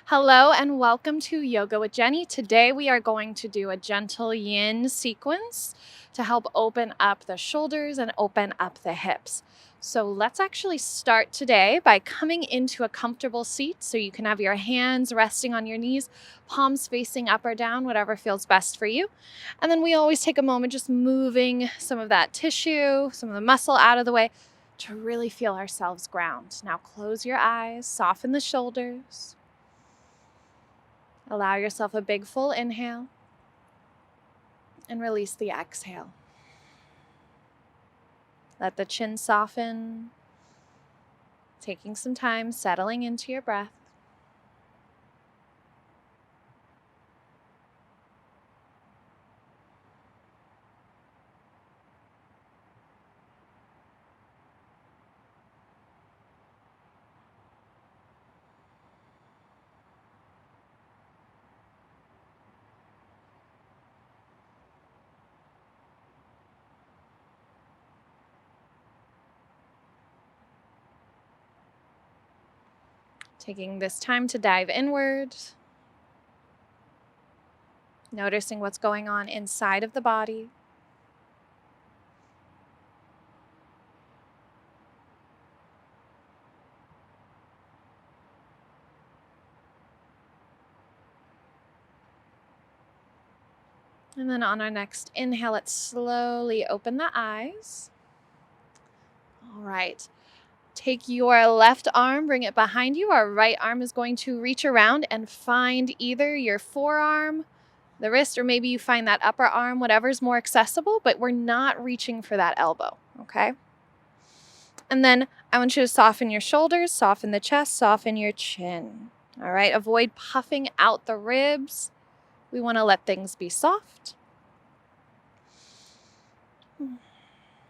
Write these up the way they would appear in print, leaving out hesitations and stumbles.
Hello and welcome to Yoga with Jenny. Today we are going to do a gentle yin sequence to help open up the shoulders and open up the hips. So let's actually start today by coming into a comfortable seat so you can have your hands resting on your knees, palms facing up or down, whatever feels best for you. And then we always take a moment just moving some of that tissue, some of the muscle out of the way to really feel ourselves ground. Now close your eyes, soften the shoulders. Allow yourself a big full inhale and release the exhale. Let the chin soften, taking some time settling into your breath. Taking this time to dive inward, noticing what's going on inside of the body. And then on our next inhale, let's slowly open the eyes. All right. Take your left arm, bring it behind you. Our right arm is going to reach around and find either your forearm, the wrist, or maybe you find that upper arm, whatever's more accessible, but we're not reaching for that elbow, okay? And then I want you to soften your shoulders, soften the chest, soften your chin. All right, avoid puffing out the ribs. We want to let things be soft.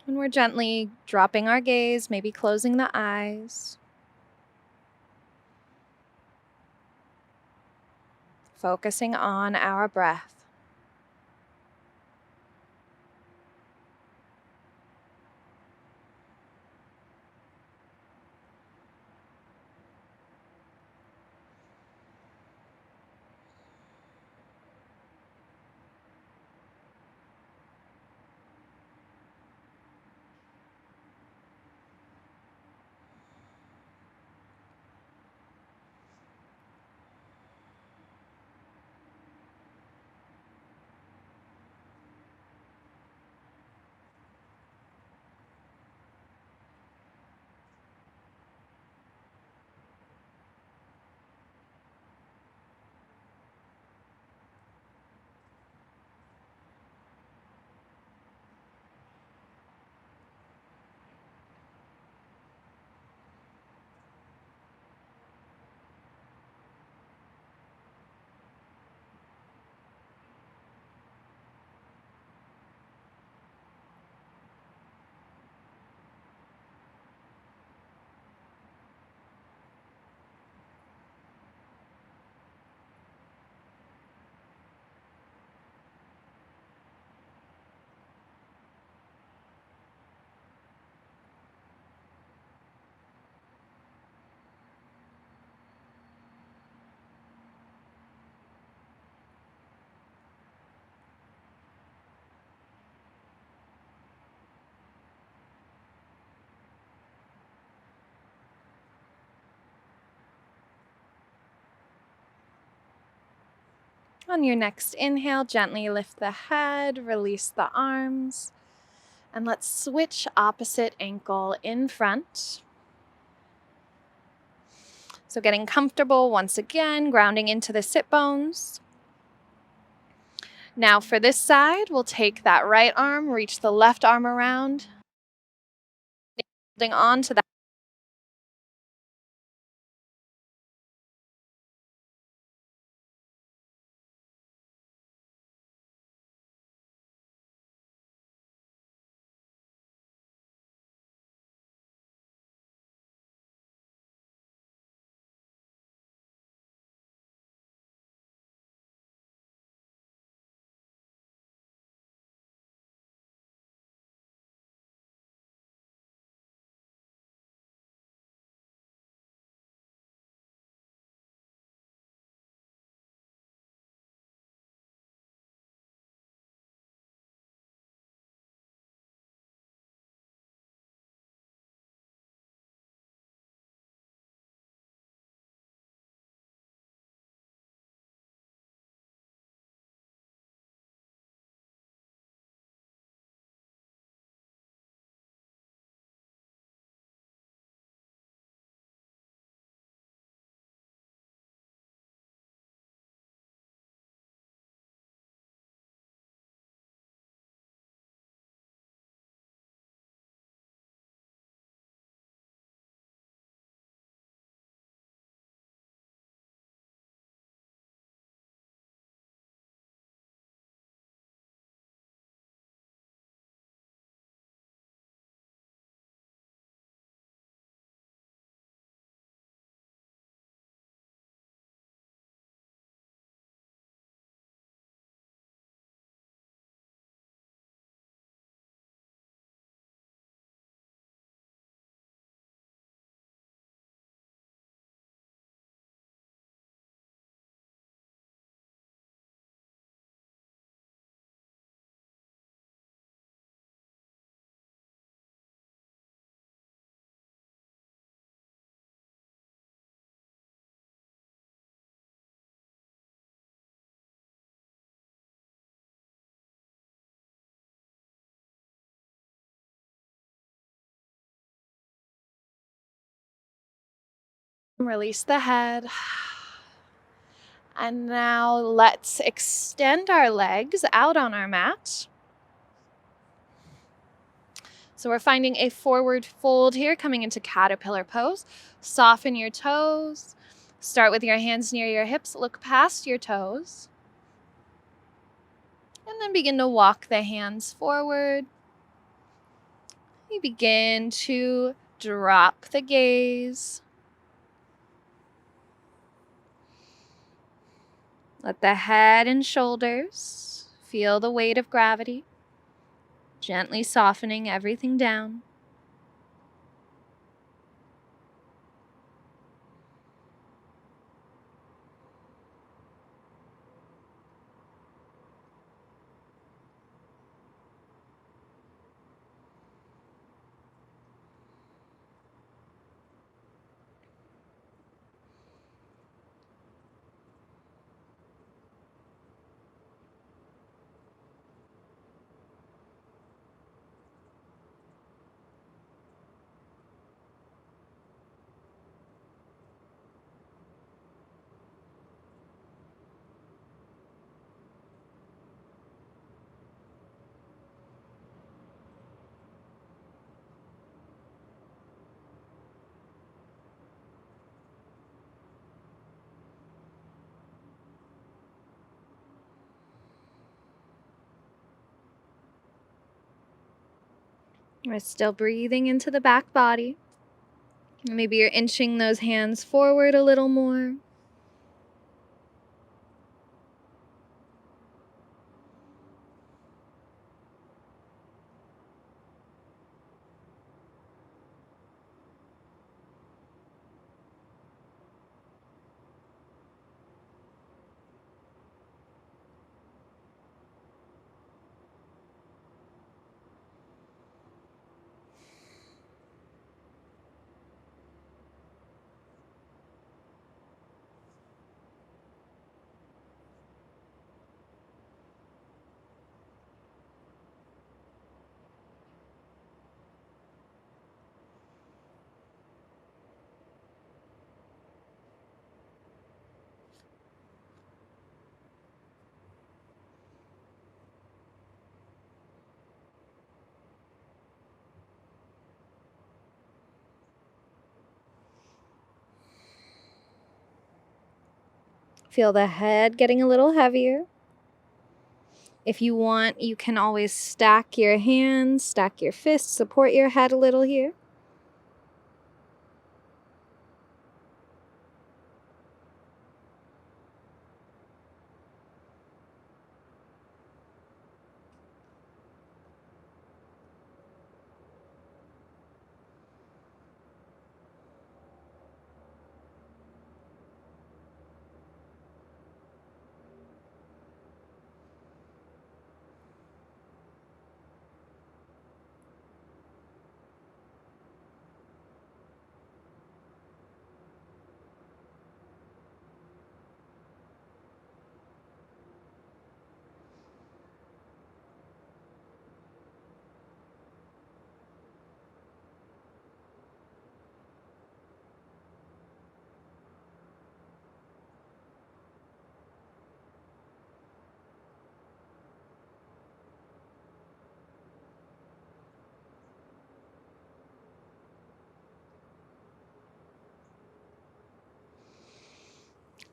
And we're gently dropping our gaze, maybe closing the eyes. Focusing on our breath. On your next inhale, gently lift the head, release the arms, and let's switch opposite ankle in front. So getting comfortable once again, grounding into the sit bones. Now for this side, we'll take that right arm, reach the left arm around, holding on to that. Release the head. And now let's extend our legs out on our mat. So we're finding a forward fold here, coming into caterpillar pose. Soften your toes. Start with your hands near your hips. Look past your toes. And then begin to walk the hands forward. You begin to drop the gaze. Let the head and shoulders feel the weight of gravity, gently softening everything down. We're still breathing into the back body. Maybe you're inching those hands forward a little more. Feel the head getting a little heavier. If you want, you can always stack your hands, stack your fists, support your head a little here.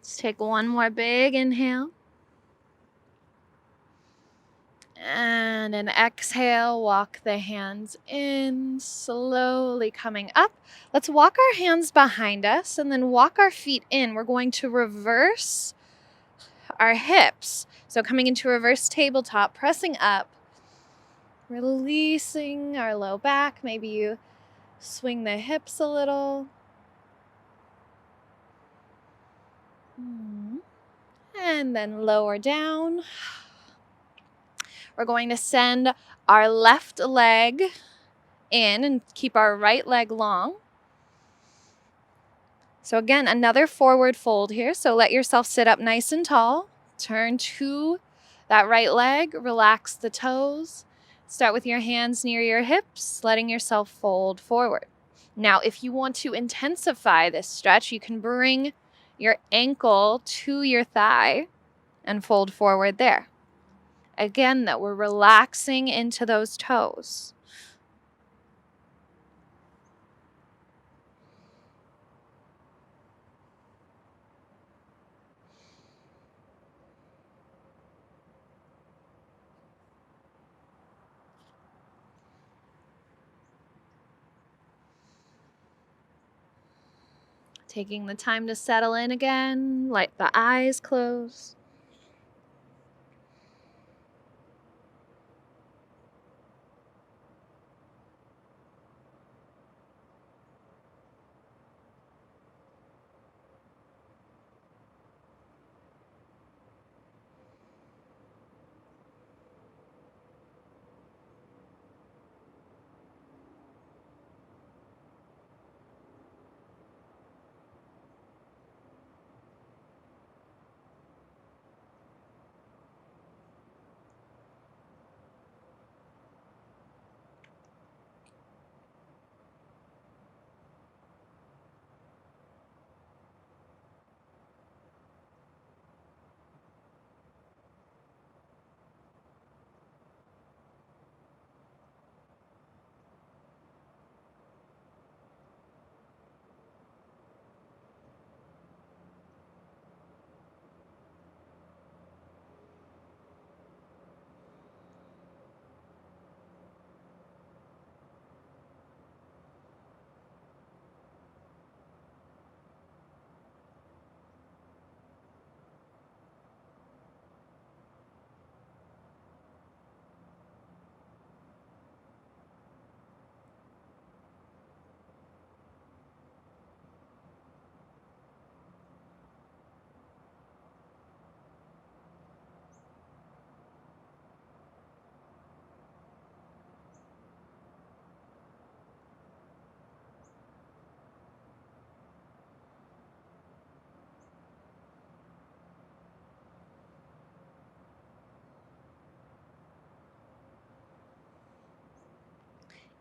Let's take one more big inhale. And an exhale, walk the hands in, slowly coming up. Let's walk our hands behind us and then walk our feet in. We're going to reverse our hips. So coming into reverse tabletop, pressing up, releasing our low back. Maybe you swing the hips a little. And then lower down. We're going to send our left leg in and keep our right leg long. So again, another forward fold here. So let yourself sit up nice and tall. Turn to that right leg. Relax the toes. Start with your hands near your hips, letting yourself fold forward. Now, if you want to intensify this stretch, you can bring your ankle to your thigh and fold forward there. Again, that we're relaxing into those toes. Taking the time to settle in again, let the eyes close.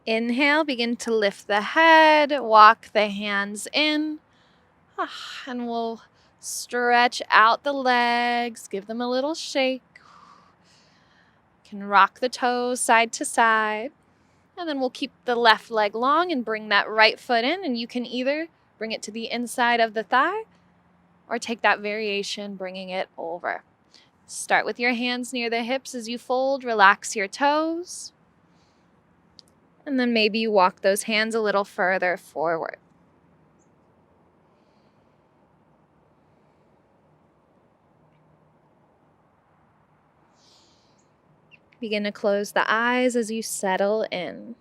Inhale, begin to lift the head, walk the hands in, and we'll stretch out the legs, give them a little shake. Can rock the toes side to side. And then we'll keep the left leg long and bring that right foot in, and you can either bring it to the inside of the thigh or take that variation, bringing it over. Start with your hands near the hips as you fold, relax your toes. And then maybe you walk those hands a little further forward. Begin to close the eyes as you settle in.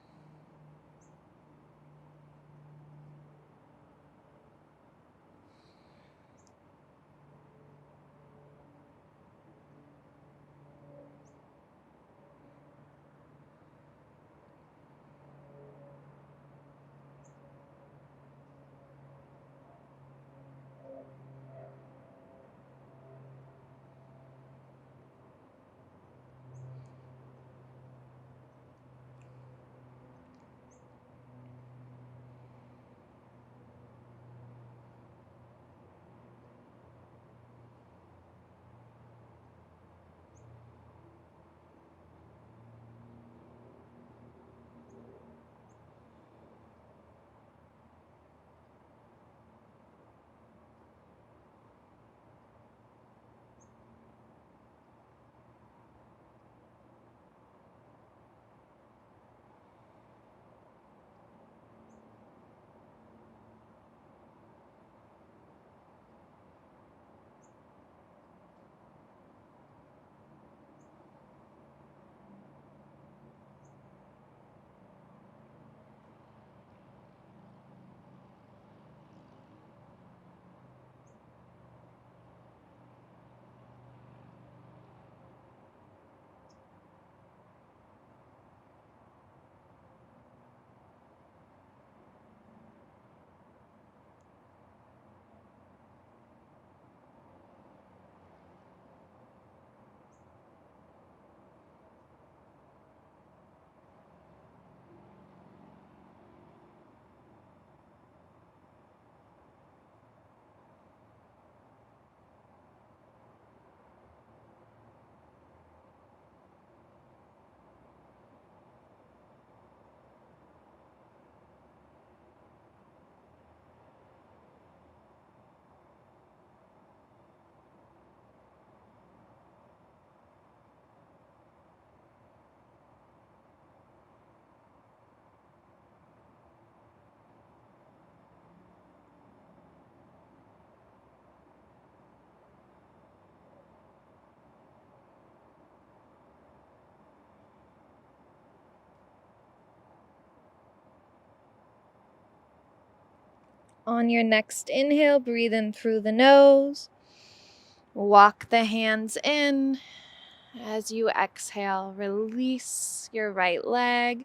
On your next inhale, breathe in through the nose. Walk the hands in. As you exhale, release your right leg.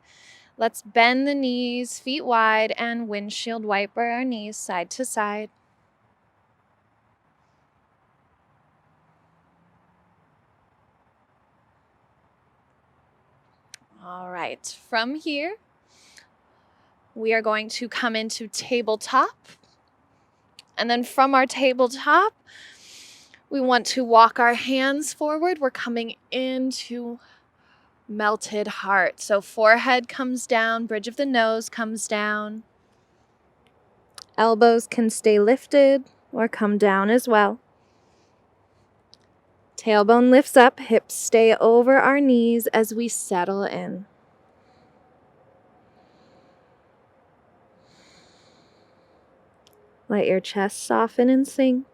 Let's bend the knees, feet wide, and windshield wiper our knees side to side. All right, from here, we are going to come into tabletop. And then from our tabletop, we want to walk our hands forward. We're coming into melted heart. So forehead comes down, bridge of the nose comes down. Elbows can stay lifted or come down as well. Tailbone lifts up, hips stay over our knees as we settle in. Let your chest soften and sink.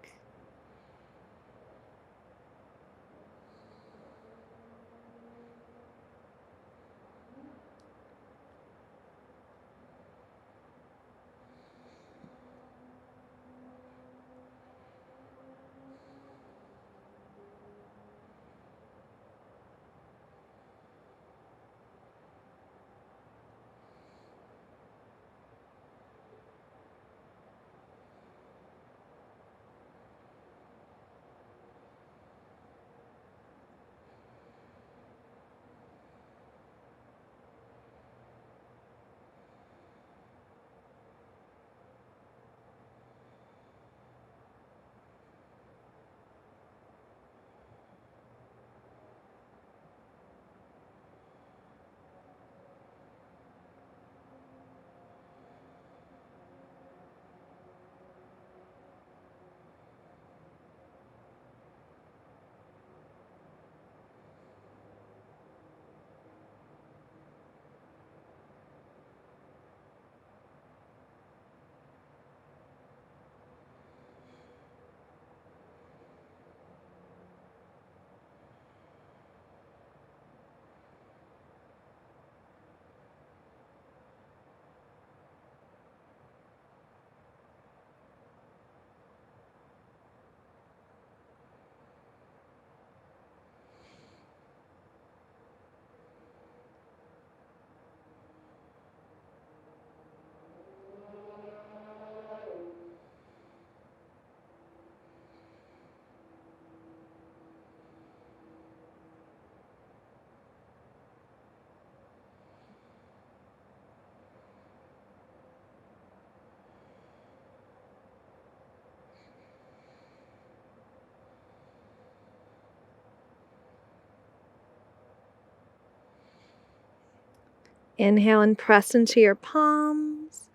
Inhale and press into your palms.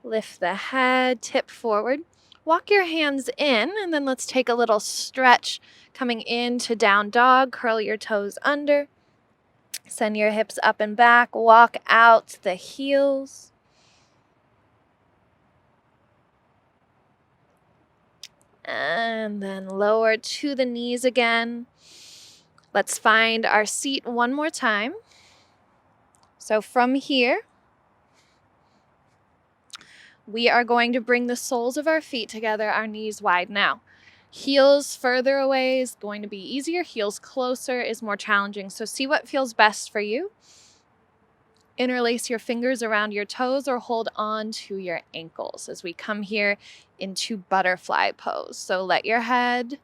Lift the head, tip forward. Walk your hands in, and then let's take a little stretch coming into down dog. Curl your toes under. Send your hips up and back. Walk out the heels. And then lower to the knees again. Let's find our seat one more time. So from here, we are going to bring the soles of our feet together, our knees wide now. Heels further away is going to be easier. Heels closer is more challenging. So see what feels best for you. Interlace your fingers around your toes or hold on to your ankles as we come here into butterfly pose. So let your head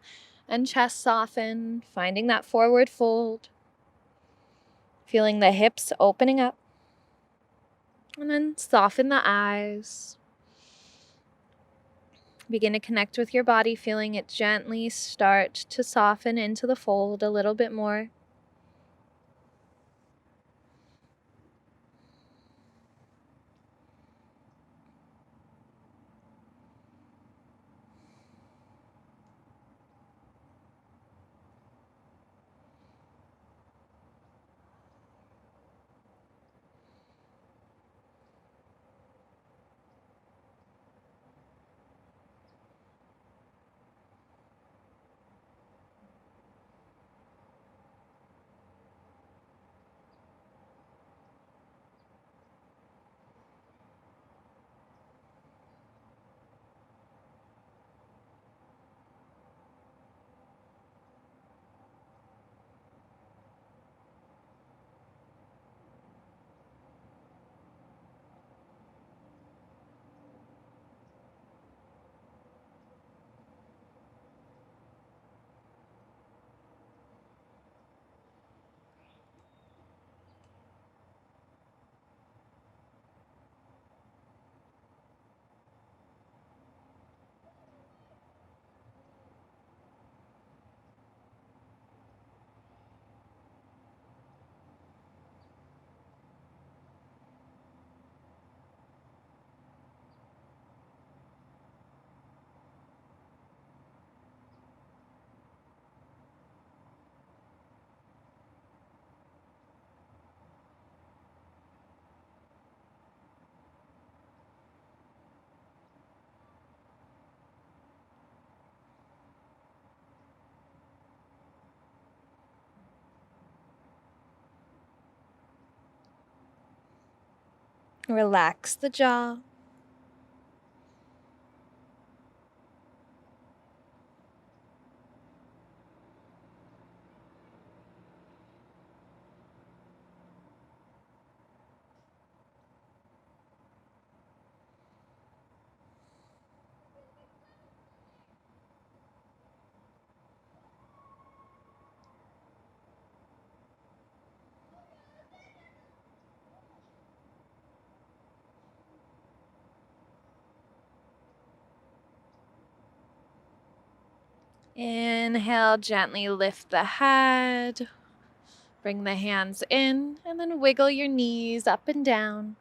and chest soften, finding that forward fold. Feeling the hips opening up. And then soften the eyes. Begin to connect with your body, feeling it gently start to soften into the fold a little bit more. Relax the jaw. Inhale, gently lift the head. Bring the hands in and then wiggle your knees up and down.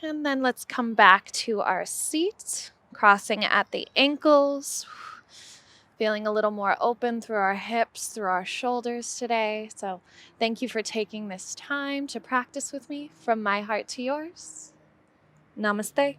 And then let's come back to our seat, crossing at the ankles, feeling a little more open through our hips, through our shoulders today. So thank you for taking this time to practice with me from my heart to yours. Namaste.